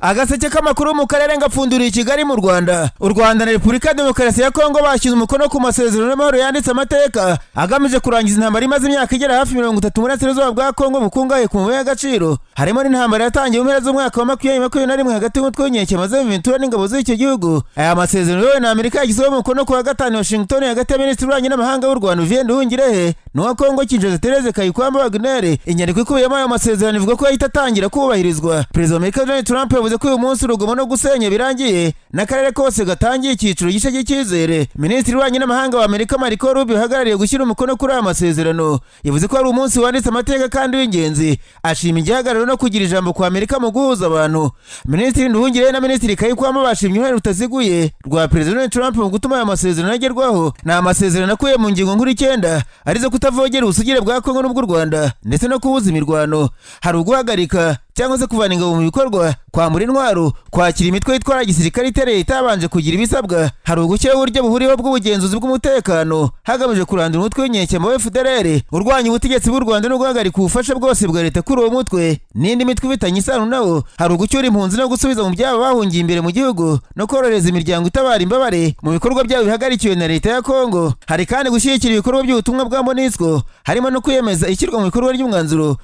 Agaseke k'amakuru mu karere ngapfunduriye i Kigali mu Rwanda. U Rwanda na Repubulika ya Demokarasi ya Kongo bashyize umukono ku masezerano y'amahoro yanditse amateka agamije kurangiza intambara imaze imyaka igera hafi 30 mu burasirazuba bwa Kongo bukungahaye ku mabuye y'agaciro. Harimo n'intambara yatangiye mu mpera z'umwaka wa 2021 hagati y'umutwe w'inkeke maze Ventura n'ingabo z'icyo gihugu. Aya masezerano yo na Amerika yagizeho umukono ku wa gatanu Washington hagati ya Minisitiri w'Ububanyi n'Amahanga w'u Rwanda Nduhungirehe n'uwa Kongo Kinshasa Therese Kayikwamba Wagner. Inyandiko ikubiyemo aya masezerano ivuga ko yahita atangira kubahirizwa. Perezida wa Amerika Donald Trump yavuze ko uyu munsi urugomo no gusenya birangiye n'akarere kose gatangiye icyiciro gishya cy'icyizere. Minisitiri w'Ububanyi n'Amahanga wa Amerika Ariko uhagarariye gushyira umukono kuri aya masezerano yavuze ko ari umunsi wanditse amateka kandi w'ingenzi. Ashima igihagararo no kugira ijambo kwa Amerika mu guhuza abantu. Minisitiri Nduhungirehe na Minisitiri Kayikwamba bashimye uruhare rutaziguye rwa Perezida Donald Trump mu gutuma aya masezerano agerwaho. Ni amasezerano akuye mu ngingo nkuru 9 arizo kutavogera ubusugire bwa Kongo n'ubw'u Rwanda ndetse no kubuza imirwano. Hari uguhagarika cyangwa se kuvana ingabo mu bikorwa, kwambura intwaro, kwakira imitwe yitwara gisirikare itereye itabanje kugira ibisabwa. Hari ugushyiraho uburyo buhuriweho bw'ubugenzuzi bw'umutekano hagamije kurandura umutwe w'inkeke wa FDLR urwanya ubutegetsi bw'u Rwanda no guhagarika ubufasha bwose bwa leta kuri uwo mutwe n'indi mitwe ifitanye isano nawo. Hari ugucyura impunzi no gusubiza mu byabo bahungiye imbere mu gihugu no korohereza imiryango itabara imbabare mu bikorwa byabo bihagarikiwe na leta ya Kongo. Hari kandi gushyigikira ibikorwa by'ubutumwa bwa MONUSCO harimo no kwiyemeza ishyirwa mu bikorwa ry'umwanzuro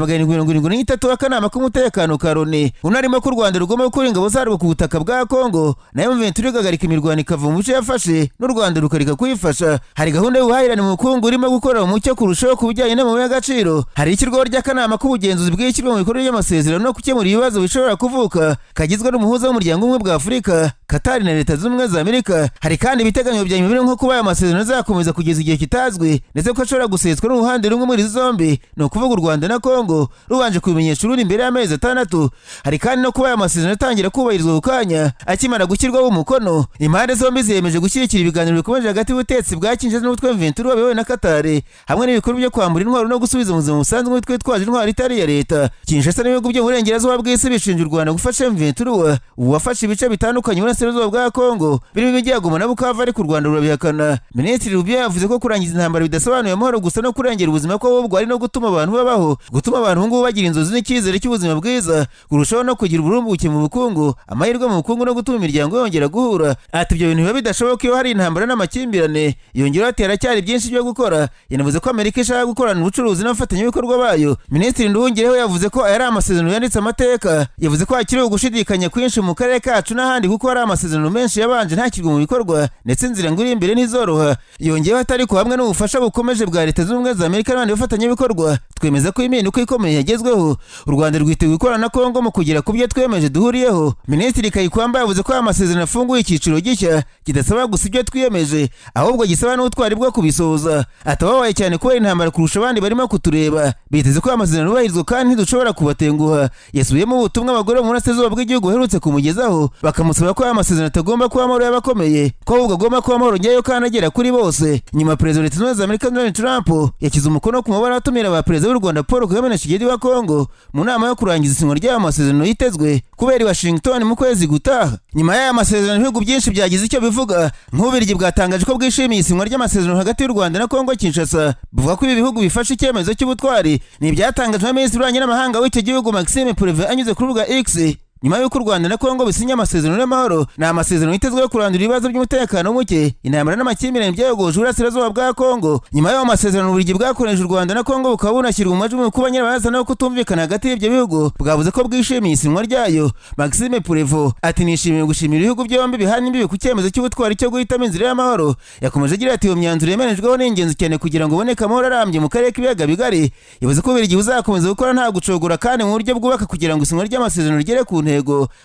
2773 w'akanama k'umutekano ka Loni unarimo ko u Rwanda rugomba gukura ingabo zarwo ku butaka bwa Kongo nayo Ventura igahagarika imirwano ikava mu bice yafashe n'u Rwanda rukareka kuyifasha. Hari gahunda y'ubuhahirane mu bukungu irimo gukora mu mucyo kurushaho ku bijyanye n'amabuye y'agaciro. Hari ishyirwaho ry'akanama k'ubugenzuzi bw'ishyirwa mu bikorwa ry'amasezerano no gukemura ibibazo bishobora kuvuka kagizwe n'umuhuza w'umuryango umwe bwa Afurika, Qatar na Leta z'Ubumwe za Amerika. Hari kandi ibiteganywa bya nyuma nko kuba aya masezerano azakomeza kugeza igihe kitazwi ndetse ko ashobora guseswa n'uruhande rumwe muri zombi, no kuvuga u Rwanda na Kongo rubanje kubimenyesha urundi imbere y'amezi 6. Hari kandi no kuba aya masezerano atangira kubahirizwa ukanya akimara gushyirwaho umukono. Impande zombi ziyemeje gushyigikira ibiganiro bikomeje hagati y'ubutetsi bwa Kinshasa n'ubutwe Ventura wabewe na Qatar hamwe n'ibikorwa byo kwambura intwaro no gusubiza mu buzima busanzwe umutwe witwaje intwaro itari ya leta. Kinshasa n'ibihugu byo mu burengerazuba bw'isi bishinja u Rwanda gufasha Ventura wafashe ibice bitandukanye burasirazuba bwa Kongo birimo ibijyagoma na Bukavu, ariko u Rwanda rurabihakana. Minisitiri Rubio yavuze ko kurangiza intambara bidasobanuye amahoro gusa no kurengera ubuzima kw'abo ari no gutuma abantu babaho, gutuma abantu ngo bagira inzozi n'icyizere cy'ubuzima bwiza, kurushaho no kugira uburumbuke mu bukungu, amahirwe mu bukungu no gutuma imiryango yongera guhura. Ati ibyo bintu biba bidashoboka iyo hari intambara n'amakimbirane. Yongeraho ati haracyari byinshi byo gukora. Yanavuze ko Amerika ishaka gukorana ubucuruzi n'abafatanyabikorwa bayo. Minisitiri Nduhungirehe yavuze ko aya ari amasezerano yanditse amateka. Yavuze ko hakiriho gushidikanya kwinshi mu karere kacu n'ahandi kuko hari amasezerano menshi yabanje ntakirwa mu bikorwa ndetse inzira ngo iri imbere ntizoroha. Yongeyeho atari ko hamwe n'ubufasha bukomeje bwa Leta z'Ubumwe za Amerika n'abandi bafatanyabikorwa twemeza ko impinduka ikomeye yagezweho. U Rwanda rwiteguye gukorana na Kongo mu kugera ku byo twemeje duhuriyeho. Minisitiri Kayikwamba yavuze ko aya masezerano afunguye icyiciro gishya kidasaba gusa ibyo twiyemeje ahubwo gisaba n'ubutwari bwo kubisohoza. Atababaye cyane kubera intambara kurusha abandi barimo kutureba. Biteze ko aya masezerano yubahirizwa kandi ntidushobora kubatenguha. Yasubiyemo ubutumwa abagore mu burasirazuba bw'igihugu baherutse kumugezaho bakamusaba ko aya masezerano atagomba kuba amahoro y'abakomeye, ko ahubwo agomba kuba amahoro nyayo kandi agera kuri bose. Nyuma Perezida wa Leta z'Ubumwe za Amerika Donald Trump yashyize umukono ku mabara atumira ba Perezida w'u Rwanda Paul Kagame na Tshisekedi wa Kongo mu nama yo kurangiza isinywa ry'aya masezerano yitezwe kubera i Washington mu kwezi gutaha. Nyuma y'aya masezerano ibihugu byinshi byagize icyo bivuga. Nk'Ububiligi bwatangaje ko bwishimiye isinywa ry'amasezerano hagati y'u Rwanda na Kongo Kinshasa, buvuga ko ibi bihugu bifashe icyemezo cy'ubutwari. Ni ibyatangajwe na Minisitiri w'Ububanyi n'Amahanga w'icyo gihugu Maxime Preve anyuze ku rubuga X nyuma y'uko u Rwanda na Kongo bisinya amasezerano y'amahoro. Ni amasezerano yitezwe yo kurandura ibibazo by'umutekano muke, intambara n'amakimbirane byayogoje uburasirazuba bwa Kongo. Nyuma y'ayo masezerano Ububiligi bwakoresheje u Rwanda na Kongo bukaba bunashyirwa mu majwi mu kuba nyirabayazana no kutumvikana hagati y'ibyo bihugu. Bwavuze ko bwishimiye isinywa ryayo. Maxime Preve ati nishimiye gushimira ibihugu byombi bihana imbibi ku cyemezo cy'ubutwari cyo guhitamo inzira y'amahoro. Yakomeje agira ati iyo myanzuro yemerejweho ni ingenzi cyane kugira ngo uboneke amahoro arambye mu karere k'ibiyaga bigari. Yavuze ko Ububiligi buzakomeza gukora nta gucogora kandi mu buryo bwubaka kugira ngo isinywa ry'amasezerano rigere ku ntego.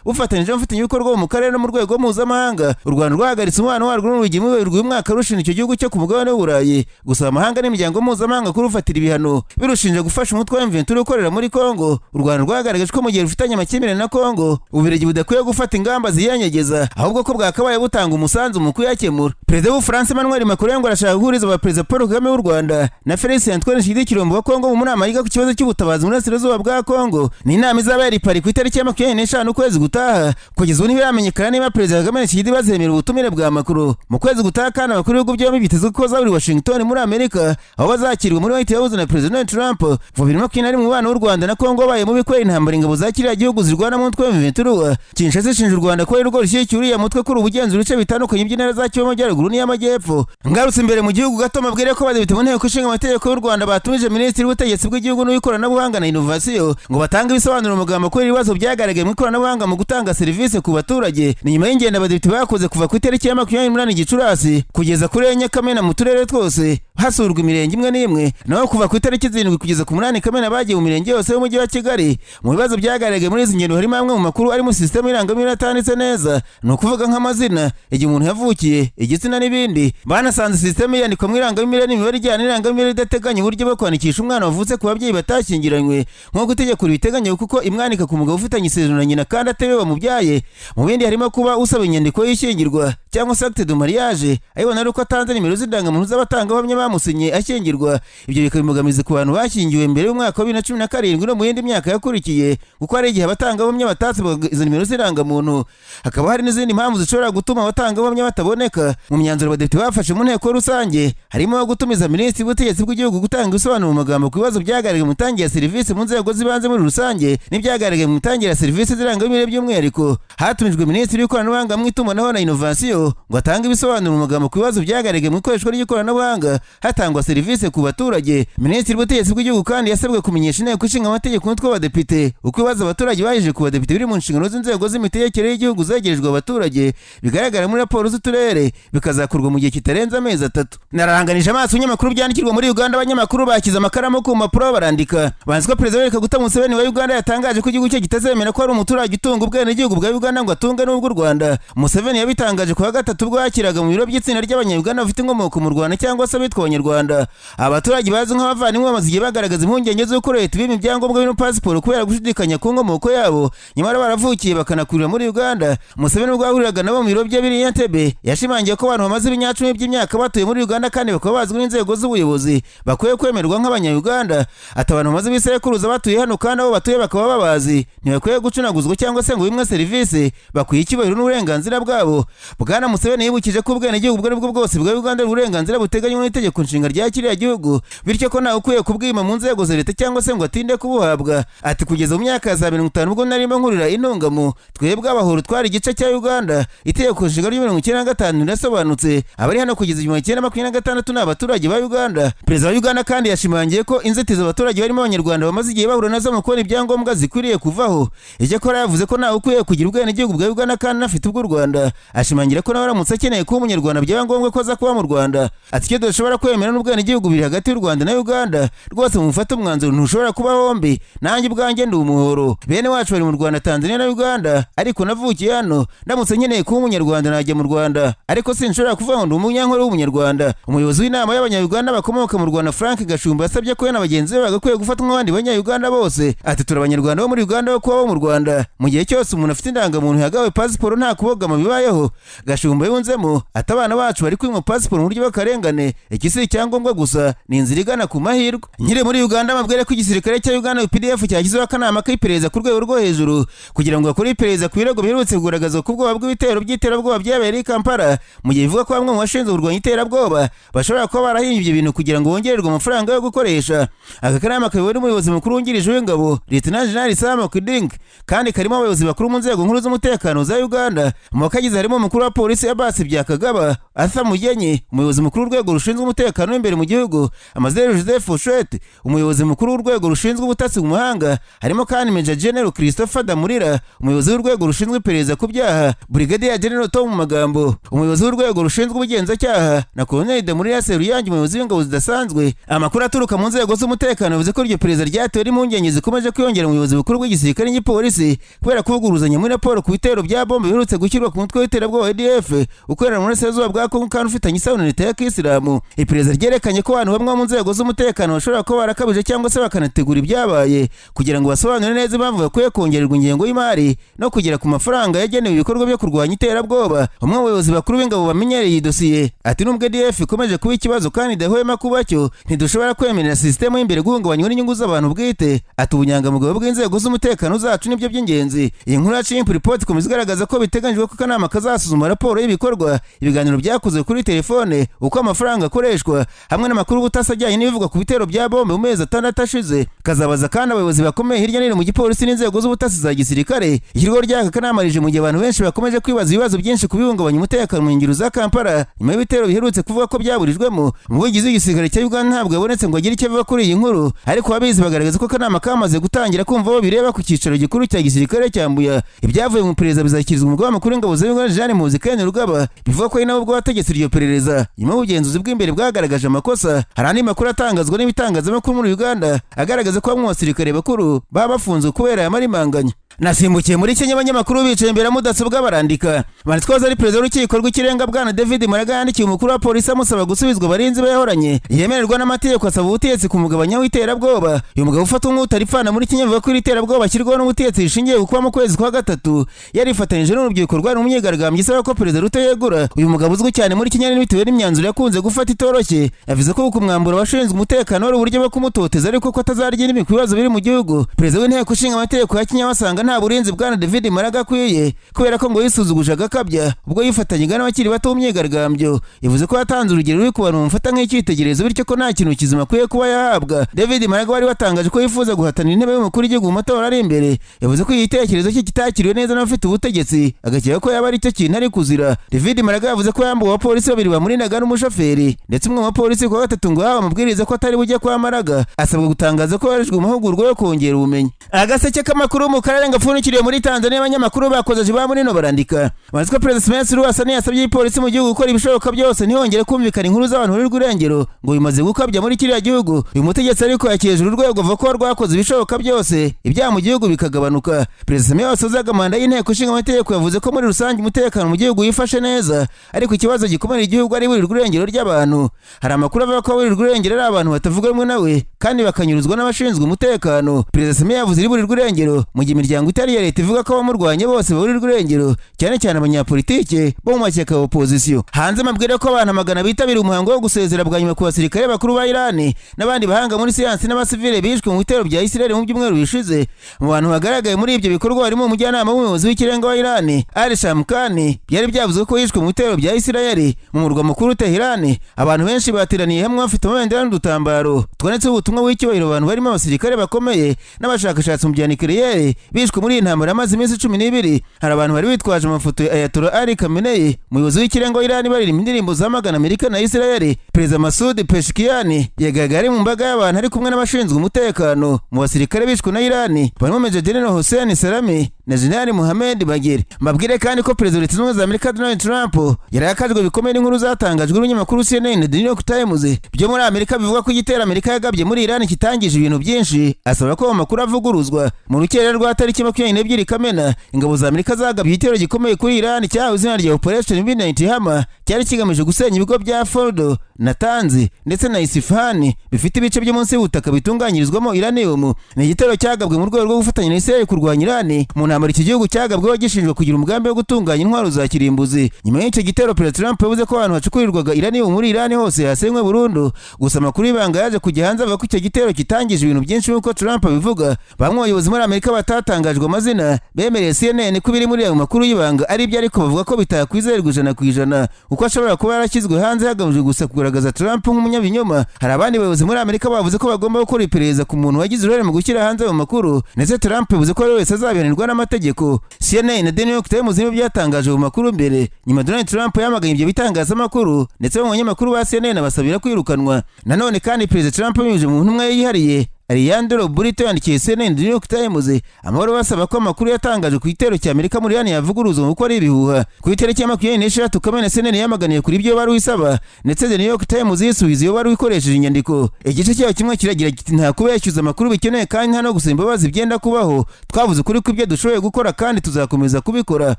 Bufatanyije n'abafatanyabikorwa mu karere no mu rwego mpuzamahanga. U Rwanda rwahagaritse umubano warwo n'Ububiligi mu Werurwe uyu mwaka rushinja icyo gihugu cyo ku mugabane w'Uburayi gusaba amahanga n'imiryango mpuzamahanga kurufatira ibihano birushinja gufasha umutwe wa Ventura ukorera muri Kongo. U Rwanda rwagaragaje ko mu gihe rufitanye amakimbirane na Kongo Ububiligi budakwiye gufata ingamba ziyanyegeza ahubwo ko bwakabaye butanga umusanzu mu kuyakemura. Perezida w'Ubufaransa Emmanuel Macron ngo arashaka guhuriza Perezida Paul Kagame w'u Rwanda na Félix Antoine Tshisekedi wa Kongo mu nama yiga ku kibazo cy'ubutabazi mu burasirazuba bwa Kongo. Ni inama izabera i Paris ku itariki ya 24 gatanu ukwezi gutaha. Kugeza ubu ntibiramenyekana niba Perezida Kagame Tshisekedi bazemera ubutumire bwa Macron mu kwezi gutaha, kandi abakuru b'ibihugu byombi bitezwe ko bazahurira Washington muri Amerika, aho bazakirwa muri White House na Perezida Donald Trump. Kuva 2021 umubano w'u Rwanda na Kongo wabaye mubi kubera intambara ingabo za kiriya gihugu zirwana mu mutwe w'M23. Kinshasa ishinja u Rwanda ko ari rwo rushyigikira uriya mutwe kuri ubugenzura ibice bitandukanye by'intara za Kivu y'Amajyaruguru n'iy'Amajyepfo. Ngarutse imbere mu gihugu gato mabwire ko abadepite mu nteko ishinga amategeko y'u Rwanda batumije Minisitiri w'Ubutegetsi bw'igihugu n'Ikoranabuhanga na Innovation ngo batange ibisobanuro mu magambo kuri ibibazo byagaragaye mu ikoranabuhanga mu gutanga serivisi ku baturage. Ni nyuma y'ingendo abadepite bakoze kuva ku itariki ya 28 Gicurasi kugeza kuri enye Kamena mu turere twose hasurwa imirenge imwe n'imwe, naho kuva ku itariki 7 kugeza ku 8 Kamena bagiye mu mirenge yose y'umujyi wa Kigali. Mu bibazo byagaragaye muri izi ngendo harimo amwe mu makuru ari mu system irangamira atanditse neza, ni ukuvuga nk'amazina, igihe umuntu yavukiye, igitsina n'ibindi. Banasanze system yandikwa mu irangamira n'imibare ijyana n'irangamira idateganya uburyo bwo kwandikisha umwana wavutse ku babyeyi batashyingiranywe nk'uko itegeko ribiteganya, kuko imwanika ku mugabo ufitanye isezerano na nyina kandi atewe bamubyaye. Mu bindi harimo kuba usaba inyandiko y'ishyingirwa cyangwa se acte de mariage, ayibona ari uko atanze nimero z'indangamuntu z'abatangabuhamya bamusinye ashyingirwa. Ibyo bikaba imbogamizi ku bantu bashyingiwe mbere y'umwaka wa 2017 no mu yindi myaka yakurikiye, kuko hari igihe abatangabuhamya batatse izo nimero z'indangamuntu. Hakaba hari n'izindi mpamvu zishobora gutuma abatangabuhamya bataboneka. Mu myanzuro abadepite bafashe mu nteko rusange harimo gutumiza Minisitiri w'Ubutegetsi bw'igihugu gutanga ibisobanuro mu magambo ku bibazo byagaragaye mu mitangire ya serivisi mu nzego z'ibanze muri rusange n'ibyagaragaye mu mitangire ya serivisi z'irangamire by'umwihariko. Hatumijwe Minisitiri w'Ikoranabuhanga mu itumanaho na Innovation ngo atange ibisobanuro mu magambo ku bibazo byagaragaye mu ikoreshwa ry'ikoranabuhanga hatangwa serivisi ku baturage. Minisitiri w'Ubutegetsi bw'igihugu kandi yasabwe kumenyesha inteko ishinga amategeko n'utwo abadepite uko ibibazo abaturage baje ku badepite biri mu nshingano z'inzego z'imitegekere y'igihugu zegerejwe abaturage bigaragara muri raporo z'uturere, bikazakorwa mu gihe kitarenze amezi 3. Nararanganije amaso ibinyamakuru byandikirwa muri Uganda. Abanyamakuru bakiza amakaramu ku mpapuro barandika banzi ko Perezida Kaguta Museveni wa Uganda yatangaje ko igihugu cye kitazemera ko ari umuturage utunga ubwenegihugu bwa Uganda ngo atunge n'ubw'u Rwanda. Museveni yabitangaje ku wa gatatu ubwo yakiraga mu biro by'itsinda ry'Abanyayuganda bafite inkomoko mu Rwanda cyangwa se abitwa Abanyarwanda. Abaturage bazi nk'abavandimwe bamaze igihe bagaragaza impungenge z'uko leta ibima ibyangombwa birimo pasiporo kubera gushidikanya ku nkomoko yabo, nyamara baravukiye bakanakurira muri Uganda. Museveni ubwo yahuriraga nabo mu biro bye biri Entebbe yashimangiye ko abantu bamaze ibinyacumi by'imyaka batuye muri Uganda kandi bakaba bazwi n'inzego z'ubuyobozi bakwiye kwemerwa nk'Abanyayuganda. Ati abantu bamaze ibisekuruza batuye hano kandi abo batuye bakaba babazi, ntibakwiye gucunaguzwa cyangwa se ngo bimwe serivisi, bakwiye icyubahiro n'uburenganzira bwabo. Bwana Museveni yibukije ko ubwenegihugu ubwo aribwo bwose bwa Uganda uburenganzira buteganywa n'itegeko nshinga rya kiriya gihugu, bityo ko ntawe ukwiye kubwima mu nzego za leta cyangwa se ngo atinde kubuhabwa. Ati kugeza mu myaka ya 50 ubwo narimo nkurira intungamo twebwe abahoro twari igice cya Uganda, itegeko nshinga rya 1995 rirasobanutse. Abari hano kugeza 1926 ni abaturage ba Uganda. Perezida wa Uganda kandi yashimangiye ko inzitizi abaturage barimo Abanyarwanda bamaze igihe bahura nazo mu kubona ibyangombwa zikwiriye kuvaho. Icyakora yavuze ko ntawe ukwiye kugira ubwenegihugu bwa Uganda kandi afite ubw'u Rwanda. Ashimangira ko nawe aramutse akeneye kuba Umunyarwanda byaba ngombwa ko aza kuba mu Rwanda. Ati icyo dushobora kwemera n'ubwenegihugu biri hagati y'u Rwanda na Uganda, rwose mufate umwanzuro ntushobora kuba hombi. Nanjye ubwanjye ndi umuhoro, bene wacu bari mu Rwanda, Tanzania na Uganda, ariko navukiye hano. Ndamutse nkeneye kuba Umunyarwanda najya mu Rwanda, ariko sinshobora kuvuga ngo ndi umunyankore w'Umunyarwanda. Umuyobozi w'inama y'Abanyayuganda bakomoka mu Rwanda Frank Gashumba yasabye ko na bagenzi be bagakwiye gufatwa nk'abandi Banyayuganda bose. Ati turi Abanyarwanda bo muri Uganda bo kuba bo mu Rwanda. Mu gihe cyose umuntu afite indangamuntu yagawe pasiporo nta kubogama bibayeho. Gashumba yunzemo ati abana bacu bari kwimwa pasiporo mu buryo bw'akarengane, iki si icyangombwa gusa, ni inzira igana ku mahirwe. Nkiri muri Uganda mabwire ko igisirikare cya Uganda UPDF cyagizeho akanama k'iperereza ku rwego rwo hejuru kugira ngo bakore iperereza ku birego biherutse kugaragaza ku bwoba bw'ibitero by'iterabwoba byabereye i Kampala, mu gihe ivuga ko bamwe mu bashinzwe kurwanya iterabwoba bashobora kuba barahimbye ibyo bintu kugira ngo bongererwe amafaranga yo gukoresha. Aka kanama kayobowe n'umuyobozi mukuru wungirije w'ingabo Lieutenant General Sam Okuding kandi karimo abayobozi bakuru mu nzego nkuru z'umutekano za Uganda. Mu bakagize harimo umukuru wa polisi Abbas Byakagaba, Arthur Mugenyi umuyobozi mukuru w'urwego rushinzwe umutekano w'imbere mu gihugu, Amazero Joseph Oshwet umuyobozi mukuru w'urwego rushinzwe ubutasi mu mahanga, harimo kandi Major General Christopher Damurira umuyobozi w'urwego rushinzwe iperereza ku byaha, Brigadier General Tom Magambo umuyobozi w'urwego rushinzwe ubugenzacyaha, na Colonel Damurira Seruyange umuyobozi w'ingabo zidasanzwe. Amakuru aturuka mu nzego z'umutekano yavuze ko iryo perereza ryatewe n'impungenge zikomeje kwiyongera mu buyobozi bukuru bw'igisirikare n'igipolisi kubera kuvuguruzanya muri raporo ku bitero bya bombe biherutse gushyirwa ku mutwe w'iterabwoba ADF ADF ukorera mu burasirazuba bwa Kongo kandi ufitanye isano na leta ya Kisilamu. Iperereza ryerekanye ko abantu bamwe mu nzego z'umutekano bashobora kuba barakabije cyangwa se bakanategura ibyabaye kugira ngo basobanure neza impamvu bakwiye kongererwa ingengo y'imari no kugera ku mafaranga yagenewe ibikorwa byo kurwanya iterabwoba. Umwe mu bayobozi bakuru b'ingabo bamenyereye iyi dosiye ati nubwo ADF ikomeje kuba ikibazo kandi idahwema kuba cyo, ntidushobora kwemerera sisitemu y'imbere guhungabanywa n'inyungu z'abantu bwite. Ati ubunyangamugayo bw'inzego z'umutekano zacu nibyo by'ingenzi. Iyi nkuru yaciye report ikomeza igaragaza ko biteganyijwe ko akanama kazasuzuma raporo y'ibikorwa, ibiganiro byakozwe kuri telefone, uko amafaranga akoreshwa hamwe n'amakuru ubutasi ajyanye n'ibivugwa ku bitero bya bombe mu mezi 6 ashize. Kazabaza kandi abayobozi bakomeye hirya no hino mu gipolisi n'inzego z'ubutasi za gisirikare. Ishyirwaho ry'aka kanama rije mu gihe abantu benshi bakomeje kwibaza ibibazo byinshi ku bihungabanya umutekano mu nkengero za Kampala nyuma y'ibitero biherutse kuvuga ko byaburijwemo. Umuvugizi w'igisirikare cya Uganda ntabwo yabonetse ngo agire icyo avuga kuri iyi nkuru, ariko ababizi bagaragaza ko akanama kamaze gutangira kumva aho bireba ku cyicaro gikuru cya gisirikare cya Mbuya. Ibyavuye mu perereza bizakirizwa umugaba mukuru w'ingabo za Uganda Jean Muzikene Rugaba. Bivuga ko ari nawe ubwo wategetse iryo perereza nyuma y'ubugenzuzi bw'imbere bwagaragaje amakosa. Hari andi makuru atangazwa n'ibitangazamakuru muri Uganda agaragaza ko bamwe mu basirikare bakuru baba bafunzwe kubera aya marimanganya. Nasimbukiye muri Kenya, abanyamakuru bicaye imbere ya mudasobwa barandika. Banditwaza ari perezida w'urukiko rw'ikirenga bwana David Maraga yandikiye umukuru wa polisi amusaba gusubizwa abarinzi be yahoranye yemererwa n'amategeko, asaba ubutegetsi kumugabanya w'iterabwoba. Uyu mugabo ufata nk'utaripfana muri Kenya avuga ko iri terabwoba ashyirwaho n'ubutegetsi rishingiye kuba mu kwezi kwa gatatu yarifatanyije n'urubyiruko rwari mu myigaragambyo isaba ko perezida Ruto yegura. Uyu mugabo uzwi cyane muri Kenya bitewe n'imyanzuro yakunze gufata itoroshye, yavuze ko kumwambura abashinzwe umutekano ari uburyo bwo kumutoteza ariko ko atazarya n'imwe ku bibazo biri mu gihugu. Perezida w'inteko ishinga amategeko ya Kenya wasanga nta burinzi bwana David Maraga akwiye kubera ko ngo yisuzuguje agakabya ubwo yifatanyaga n'abakiri bato mu myigaragambyo. Yavuze ko yatanze urugero ruri ku bantu bamufata nk'icyitegererezo bityo ko nta kintu kizima akwiye kuba yahabwa. David Maraga wari watangaje ko yifuza guhatanira intebe y'umukuru w'igihugu mu matora ari imbere, yavuze ko igitekerezo cye kitakiriwe neza n'abafite ubutegetsi, agakeka ko yaba ari cyo kintu ari kuzira. David Maraga yavuze ko yambuwe abapolisi babiri bamurindaga n'umushoferi, ndetse umwe mu bapolisi kwa gatatu ngo yahawe amabwiriza ko atari bujye kwa Maraga, asabwa gutangaza ko yarijwe mu mahugurwa yo kongera ubumenyi. Agaseke k'amakuru mu karere ngapfundikiriye muri Tanzania, abanyamakuru bakoze ba muri no barandika. Banditse ko Perezida Samia Hassan yasabye ipolisi mu gihugu gukora ibishoboka byose ntihongere kumvikana inkuru z'abantu bari rw'irengero ngo bimaze gukabya muri kiriya gihugu. Uyu mutegetsi ariko yakiyeje urwego avuga ko rwakoze ibishoboka byose ibyaha mu gihugu bikagabanuka. Perezida Samia wasozaga manda y'inteko ishinga amategeko yavuze ko muri rusange umutekano mu gihugu yifashe neza, ariko ikibazo gikomeye igihugu ari buri rw'irengero ry'abantu. Hari amakuru avuga ko buri rw'irengero ari abantu batavuga rumwe nawe kandi bakanyuruzwa n'abashinzwe umutekano. Perezida Samia yavuze iri buri rw'irengero mu gihe imiryango itari ya leta ivuga ko abamurwanye bose baburirwa irengero, cyane cyane abanyapolitike bo mu mashyaka ya opozisiyo. Hanze amabwire ko abantu magana bitabiriye umuhango wo gusezera bwa nyuma ku basirikare bakuru ba Iran n'abandi bahanga muri siyansi n'abasivile bishwe mu bitero bya Israel mu byumweru bishize. Mu bantu bagaragaye muri ibyo bikorwa harimo umujyanama w'umuyobozi w'ikirenga wa Iran Ali Shamkhani, byari byavuzwe ko yishwe mu bitero bya Israel mu murwa mukuru Tehran. Abantu benshi bateraniye hamwe bafite amabendera n'udutambaro twanditseho ubutumwa w'icyubahiro abantu barimo abasirikare bakomeye n'abashakashatsi mu bya nucleaire bishwe muri iyi ntambara amaze iminsi 12. Hari abantu bari bitwaje amafoto ya Ayatollah Ali Khamenei, umuyobozi w'ikirenga wa Iran, baririmba indirimbo zamagana Amerika na Israel. Perezida Masoud Pezeshkian yagaragaye mu mbaga y'abantu ari kumwe n'abashinzwe umutekano. Mu basirikare bishwe na Iran barimo Major General Hossein Salami na General Mohammed Bagere. Mbabwire kandi ko Perezida wa Leta Zunze Ubumwe za Amerika Donald Trump yarakajwe bikomeye n'inkuru zatangajwe n'umunyamakuru CNN na The New York Times byo muri Amerika bivuga ko igitero Amerika yagabye muri Iran kitangije ibintu byinshi, asaba ko amakuru avuguruzwa. Mu rukera rwa tariki 22 Kamena, ingabo za Amerika zagabye igitero gikomeye kuri Iran cyahawe izina rya Operation Midnight Hammer, cyari kigamije gusenya ibigo bya Fordo, Natanz ndetse na Isfahan bifite ibice byo munsi y'ubutaka bitunganyirizwamo uranium. Ni igitero cyagabwe mu rwego rwo gufatanya na Israel kurwanya Iran mu ntambara iki gihugu cyagabweho gishinjwa kugira umugambi wo gutunganya intwaro za kirimbuzi. Nyuma y'icyo gitero, Perezida Trump yavuze ko abantu bacukurirwaga uranium muri Iran hose hasenywe burundu. Gusa amakuru y'ibanga yaje kujya hanze avuga ko icyo gitero kitangije ibintu byinshi nk'uko Trump abivuga. Bamwe bayobozi muri Amerika batatangajwe amazina bemereye CNN ko biri muri ayo makuru y'ibanga ari byo, ariko bavuga ko bitakwizerwa 100% uko ashobora kuba yarashyizwe hanze hagamijwe gusa kugaragaza Trump nk'umunyabinyoma. Hari abandi bayobozi muri Amerika bavuze ko bagomba gukora iperereza ku muntu wagize uruhare mu gushyira hanze ayo makuru, ndetse Trump yavuze ko wese azabihanirwa n'amategeko. CNN na The New York Times nibo byatangaje mu makuru mbere. Nyuma Donald Trump yamaganye ibyo bitangazamakuru ndetse abanyamakuru ba CNN basabira kwirukanwa. Nanone kandi Perezida Trump binyuze mu ntumwa yihariye Alejandro Burito yandikiye CNN New York Times amahoro basaba ko amakuru yatangaje ku gitero cya Amerika muri Iran yavuguruzwa kuko ari ibihuha. Ku itariki ya 26 Kamena CNN yamaganiye kuri ibyo bari wisaba ndetse The New York Times yisubiza iyo bari ikoresheje inyandiko. Igice cyayo kimwe kiragira kiti nta kubeshyuza amakuru bikeneye kandi nta no gusaba imbabazi byenda kubaho. Twavuze kuri ko ibyo dushoboye gukora kandi tuzakomeza kubikora.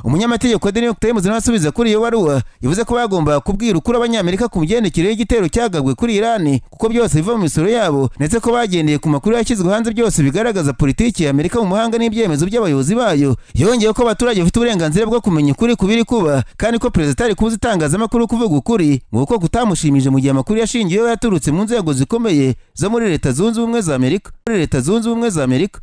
Umunyamategeko wa The New York Times nasubiza kuri iyo baruwa yavuze ko bagomba kubwira ukuri abanyamerika ku mugendekere y'igitero cyagabwe kuri Iran kuko byose biva mu misoro yabo ndetse ko bagendeye ku makuru yashyizwe hanze byose bigaragaza politiki ya Amerika mu mahanga n'ibyemezo by'abayobozi bayo. Yongeye ko abaturage bafite uburenganzira bwo kumenya ukuri kubiri kuba kandi ko perezida ari kubuza itangazamakuru kuvuga ukuri nguko kutamushimije mu gihe amakuru yashingiyeho yaturutse mu nzego zikomeye zo muri Leta Zunze Ubumwe za Amerika.